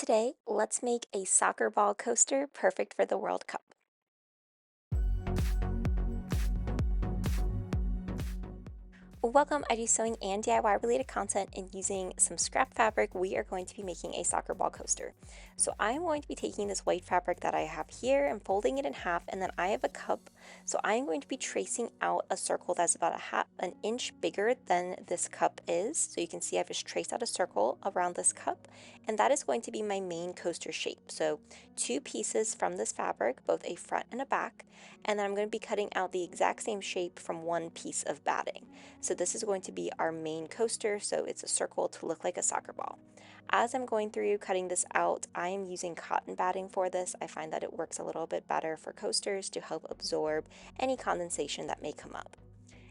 Today, let's make a soccer ball coaster perfect for the World Cup. Welcome, I do sewing and DIY related content, and using some scrap fabric, we are going to be making a soccer ball coaster. So I'm going to be taking this white fabric that I have here and folding it in half, and then I have a cup. So I'm going to be tracing out a circle that's about an inch bigger than this cup is. So you can see I've just traced out a circle around this cup, and that is going to be my main coaster shape. So two pieces from this fabric, both a front and a back, and then I'm going to be cutting out the exact same shape from one piece of batting. So this is going to be our main coaster, so it's a circle to look like a soccer ball. As I'm going through cutting this out, I am using cotton batting for this. I find that it works a little bit better for coasters to help absorb any condensation that may come up.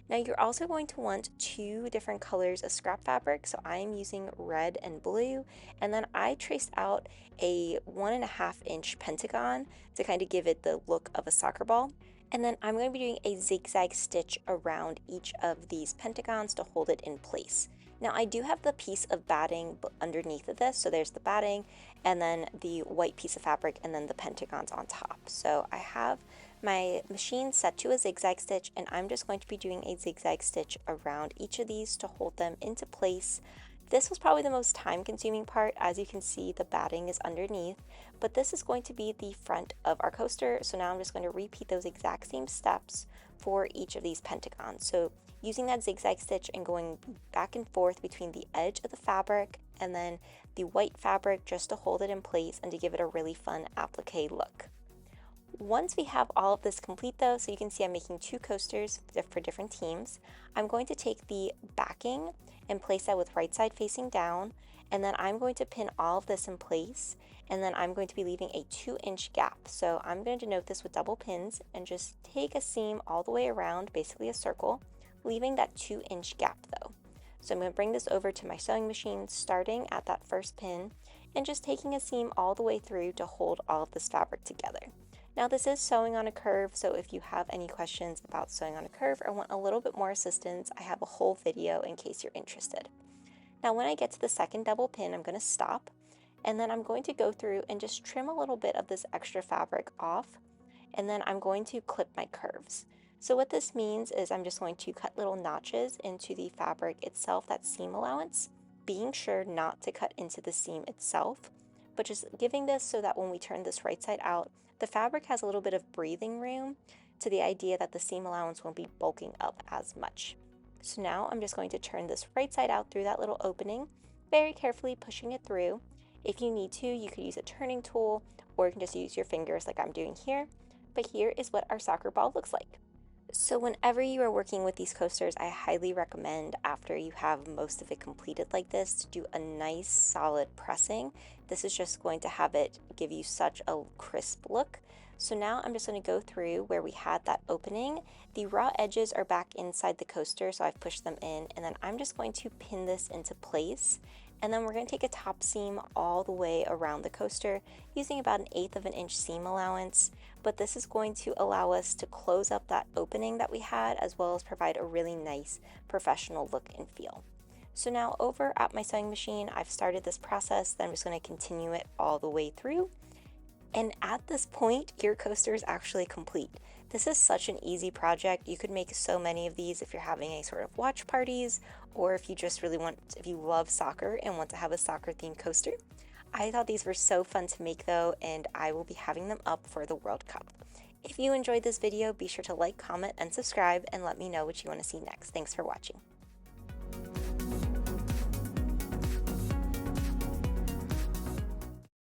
Now you're also going to want two different colors of scrap fabric, so I am using red and blue, and then I traced out a 1.5 inch pentagon to kind of give it the look of a soccer ball. And then I'm going to be doing a zigzag stitch around each of these pentagons to hold it in place. Now I do have the piece of batting underneath of this, so there's the batting and then the white piece of fabric and then the pentagons on top. So I have my machine set to a zigzag stitch, and I'm just going to be doing a zigzag stitch around each of these to hold them into place. This was probably the most time consuming part. As you can see, the batting is underneath, but this is going to be the front of our coaster. So now I'm just going to repeat those exact same steps for each of these pentagons. So using that zigzag stitch and going back and forth between the edge of the fabric and then the white fabric just to hold it in place and to give it a really fun applique look. Once we have all of this complete though, so you can see I'm making two coasters for different teams, I'm going to take the backing and place that with right side facing down, and then I'm going to pin all of this in place, and then I'm going to be leaving a 2-inch gap. So I'm going to denote this with double pins and just take a seam all the way around, basically a circle, leaving that 2-inch gap though. So I'm going to bring this over to my sewing machine, starting at that first pin and just taking a seam all the way through to hold all of this fabric together. Now this is sewing on a curve, so if you have any questions about sewing on a curve or want a little bit more assistance, I have a whole video in case you're interested. Now when I get to the second double pin, I'm going to stop, and then I'm going to go through and just trim a little bit of this extra fabric off, and then I'm going to clip my curves. So what this means is I'm just going to cut little notches into the fabric itself, that seam allowance, being sure not to cut into the seam itself, but just giving this so that when we turn this right side out, the fabric has a little bit of breathing room, to the idea that the seam allowance won't be bulking up as much. So now I'm just going to turn this right side out through that little opening, very carefully pushing it through. If you need to, you could use a turning tool, or you can just use your fingers like I'm doing here. But here is what our soccer ball looks like. So whenever you are working with these coasters, I highly recommend, after you have most of it completed like this, to do a nice solid pressing. This is just going to have it give you such a crisp look. So now I'm just going to go through where we had that opening. The raw edges are back inside the coaster, so I've pushed them in, and then I'm just going to pin this into place. And then we're going to take a top seam all the way around the coaster using about 1/8 of an inch seam allowance, but this is going to allow us to close up that opening that we had, as well as provide a really nice professional look and feel. So now over at my sewing machine, I've started this process, then I'm just going to continue it all the way through. And at this point, your coaster is actually complete. This is such an easy project. You could make so many of these if you're having any sort of watch parties, or if you just really want, if you love soccer and want to have a soccer themed coaster. I thought these were so fun to make though, and I will be having them up for the World Cup. If you enjoyed this video, be sure to like, comment, and subscribe, and let me know what you want to see next. Thanks for watching.